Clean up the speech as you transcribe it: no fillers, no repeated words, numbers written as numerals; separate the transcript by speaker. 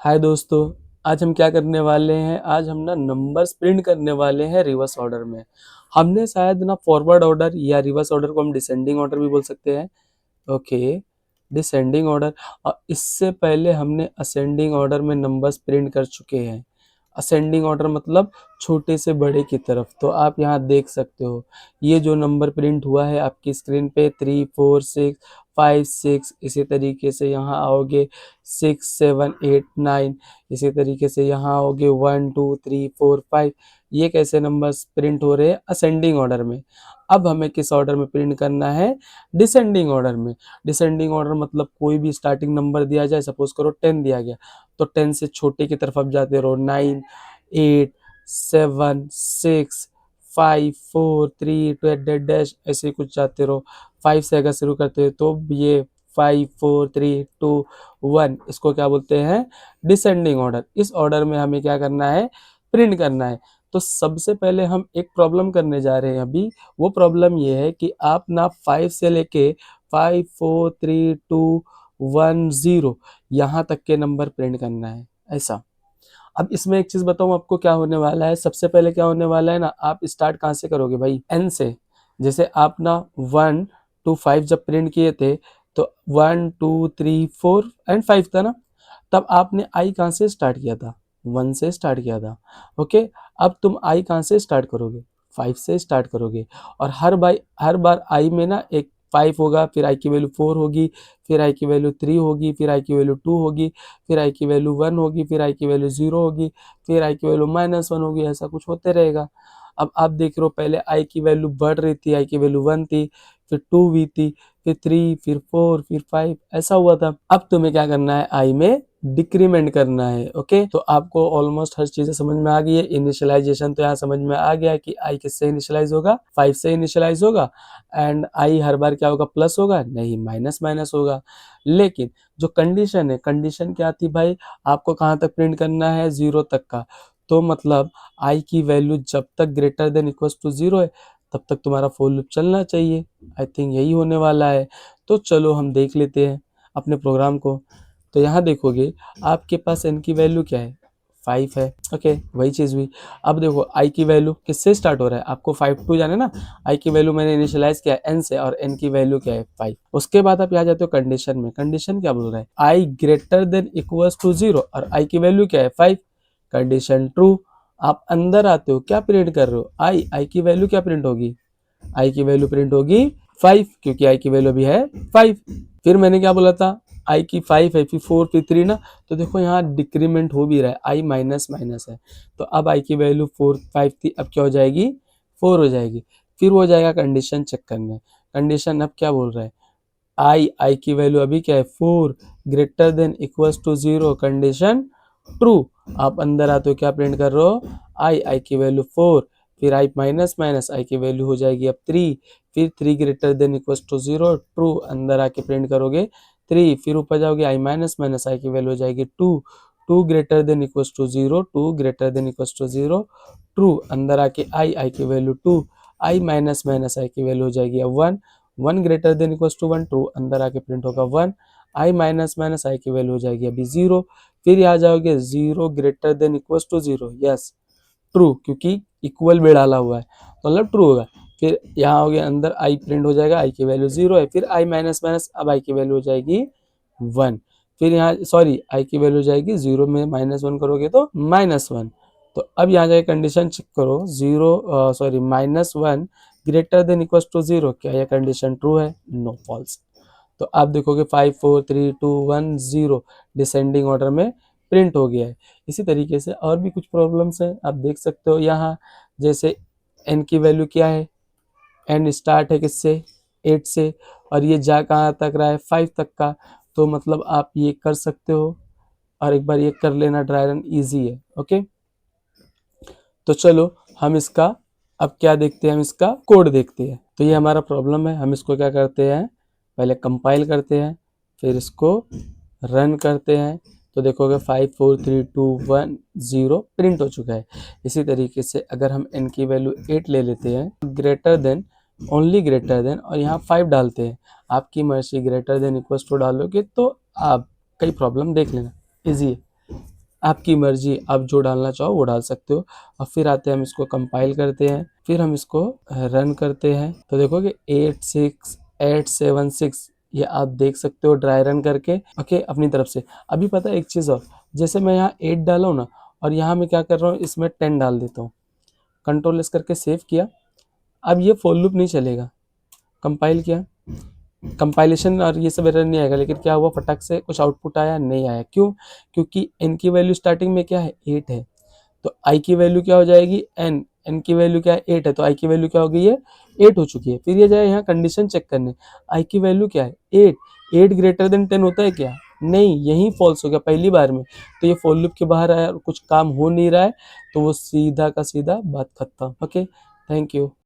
Speaker 1: हाय दोस्तों, आज हम क्या करने वाले हैं। आज हम ना नंबर्स प्रिंट करने वाले हैं रिवर्स ऑर्डर में। हमने शायद ना फॉरवर्ड ऑर्डर या रिवर्स ऑर्डर को हम डिसेंडिंग ऑर्डर भी बोल सकते हैं। Okay, descending order. और इससे पहले हमने असेंडिंग ऑर्डर में नंबर्स प्रिंट कर चुके हैं। असेंडिंग ऑर्डर मतलब छोटे से बड़े की तरफ। तो आप यहाँ देख सकते हो, ये जो नंबर प्रिंट हुआ है आपकी स्क्रीन पे 3 4 6 5 6। इसी तरीके से यहाँ आओगे 6 7 8 9। इसी तरीके से यहाँ आओगे 1 2 3 4 5। ये कैसे नंबर्स प्रिंट हो रहे हैं असेंडिंग ऑर्डर में। अब हमें किस ऑर्डर में प्रिंट करना है, डिसेंडिंग ऑर्डर में। डिसेंडिंग ऑर्डर मतलब कोई भी स्टार्टिंग नंबर दिया जाए, सपोज करो 10 दिया गया तो 10 से छोटे की तरफ आप जाते रहो। 9 8 7 6 5 4 3 2 डैश डैश ऐसे ही कुछ जाते रहो। 5 से अगर शुरू करते हो तो ये 5 4 3 2 1, इसको क्या बोलते हैं, डिसेंडिंग ऑर्डर। इस ऑर्डर में हमें क्या करना है, प्रिंट करना है। तो सबसे पहले हम एक प्रॉब्लम करने जा रहे हैं अभी। वो प्रॉब्लम ये है कि आप ना 5 से लेके 5 4 3 2 1 0 यहाँ तक के नंबर प्रिंट करना है, ऐसा। अब इसमें एक चीज बताऊं आपको क्या होने वाला है। सबसे पहले क्या होने वाला है ना, आप स्टार्ट कहाँ से करोगे भाई, एन से। जैसे आप ना 1 to 5 जब प्रिंट किए थे तो 1 2 3 4 एंड 5 था ना, तब आपने आई कहाँ से स्टार्ट किया था, 1 से स्टार्ट किया था। ओके, अब तुम आई कहाँ से स्टार्ट करोगे, 5 से स्टार्ट करोगे। और हर बार आई में ना एक 5 होगा, फिर आई की वैल्यू 4 होगी, फिर आई की वैल्यू 3 होगी, फिर आई की वैल्यू 2 होगी, फिर आई की वैल्यू 1 होगी, फिर आई की वैल्यू 0 होगी, फिर आई की वैल्यू -1 होगी। ऐसा कुछ होते रहेगा। अब आप देख रहे हो पहले आई की वैल्यू बढ़ रही थी, आई की वैल्यू 1 थी, फिर 2 भी थी, फिर 3, फिर 4, फिर 5, ऐसा हुआ था। अब तुम्हें क्या करना है, आई में डिक्रीमेंट करना है। ओके, तो आपको ऑलमोस्ट हर चीजें समझ में आ गई है। इनिशियलाइजेशन तो यहाँ समझ में आ गया कि आई किससे इनिशियलाइज होगा, 5 से इनिशियलाइज होगा। एंड आई हर बार क्या होगा, प्लस होगा नहीं, माइनस माइनस होगा। लेकिन जो कंडीशन है, कंडीशन क्या थी भाई, आपको कहाँ तक प्रिंट करना है, 0 तक का। तो मतलब आई की वैल्यू जब तक ग्रेटर देन इक्वल टू 0 है तब तक तुम्हारा फॉर लूप चलना चाहिए। आई थिंक यही होने वाला है। तो चलो हम देख लेते हैं अपने प्रोग्राम को। तो यहाँ देखोगे आपके पास n की वैल्यू क्या है, 5 है। ओके, वही चीज़ हुई। अब देखो i की वैल्यू किससे स्टार्ट हो रहा है, आपको 5 टू जाने ना। i की वैल्यू मैंने इनिशियलाइज किया n से, और n की वैल्यू क्या है, 5। उसके बाद आप यहाँ जाते हो कंडीशन में। कंडीशन क्या बोल रहा है, i greater than equals to 0 और i की वैल्यू क्या है, 5। Condition true. आप अंदर आते हो, क्या प्रिंट कर रहे हो, i की वैल्यू क्या प्रिंट होगी, i की वैल्यू प्रिंट होगी 5, क्योंकि i की वैल्यू भी है 5। फिर मैंने क्या बोला था, i की 5 है, फिर 4, फिर 3 ना। तो देखो यहाँ डिक्रीमेंट हो भी रहा है, i माइनस माइनस है। तो अब i की वैल्यू 4 5 थी, अब क्या हो जाएगी, 4 हो जाएगी। फिर वो जाएगा कंडीशन चेक करने। कंडीशन अब क्या बोल रहा है, आई की वैल्यू अभी क्या है, 4 greater than equals to 0, condition true. आप अंदर आते हो, क्या प्रिंट कर रहे हो, आई की वैल्यू 4, फिर आई माइनस माइनस, आई की वैल्यू हो जाएगी अब 3, फिर 3 greater than equals to 0, true. अंदर आके प्रिंट करोगे 3, फिर ऊपर जाओगे आई माइनस माइनस, आई की वैल्यू हो जाएगी 2, 2 greater than equals to 0, 2 greater than equals to 0, true. अंदर आके आई की value 2, i minus minus, i की वैल्यू हो जाएगी अब 1, 1 greater than equals to 1, true. अंदर आके प्रिंट होगा 1, आई माइनस माइनस, आई की वैल्यू हो जाएगी अभी 0। फिर यहाँ जाओगे 0 greater than equals to 0, yes true, क्योंकि इक्वल में डाला हुआ है तो मतलब ट्रू होगा। फिर यहाँ हो गया अंदर आई प्रिंट हो जाएगा, आई की वैल्यू 0 है, फिर आई माइनस माइनस, अब आई की वैल्यू हो जाएगी 1। फिर यहाँ सॉरी, आई की वैल्यू हो जाएगी 0 में -1 करोगे तो -1। तो अब यहाँ जाके कंडीशन चेक करो, 0 sorry -1 greater than equal to 0, क्या यह कंडीशन ट्रू है, नो, फॉल्स। तो आप देखोगे 5 4 3 2 1 0 डिसेंडिंग ऑर्डर में प्रिंट हो गया है। इसी तरीके से और भी कुछ प्रॉब्लम्स हैं, आप देख सकते हो यहाँ। जैसे n की वैल्यू क्या है, n स्टार्ट है किससे, 8 से, और ये जा कहाँ तक रहा है, 5 तक का। तो मतलब आप ये कर सकते हो, और एक बार ये कर लेना, ड्राई रन ईजी है। ओके, तो चलो हम इसका अब क्या देखते हैं, हम इसका कोड देखते हैं। तो ये हमारा प्रॉब्लम है, हम इसको क्या करते हैं, पहले कंपाइल करते हैं, फिर इसको रन करते हैं। तो देखोगे 5 4 3 2 1 0 प्रिंट हो चुका है। इसी तरीके से अगर हम n की वैल्यू 8 ले लेते हैं, greater than, only greater than, और यहाँ 5 डालते हैं, आपकी मर्जी, ग्रेटर देन इक्वल्स टू डालोगे तो आप कई प्रॉब्लम देख लेना, इजी है। आपकी मर्जी, आप जो डालना चाहो वो डाल सकते हो। और फिर आते हैं, हम इसको कंपाइल करते हैं, फिर हम इसको रन करते हैं, तो देखोगे 86876 ये आप देख सकते हो ड्राई रन करके, ओके, अपनी तरफ से। अभी पता है एक चीज़ और, जैसे मैं यहाँ 8 डाला हूँ ना, और यहाँ मैं क्या कर रहा हूँ, इसमें 10 डाल देता हूँ, कंट्रोल एस करके सेव किया। अब ये फॉर लूप नहीं चलेगा, कंपाइल किया, कंपाइलेशन और ये सब एरर नहीं आएगा, लेकिन क्या हुआ, फटाक से कुछ आउटपुट आया, नहीं आया, क्यों? क्योंकि n की वैल्यू स्टार्टिंग में क्या है, 8 है, तो i की वैल्यू क्या हो जाएगी, n की वैल्यू क्या है, 8 है, तो i की वैल्यू क्या हो गई है, 8 हो चुकी है। फिर ये जाए यहाँ कंडीशन चेक करने, i की वैल्यू क्या है, 8, 8 ग्रेटर देन 10 होता है क्या, नहीं, यही फॉल्स हो गया पहली बार में, तो ये फॉर लूप के बाहर आया और कुछ काम हो नहीं रहा है, तो वो सीधा का सीधा बात खत्म। Okay, thank you.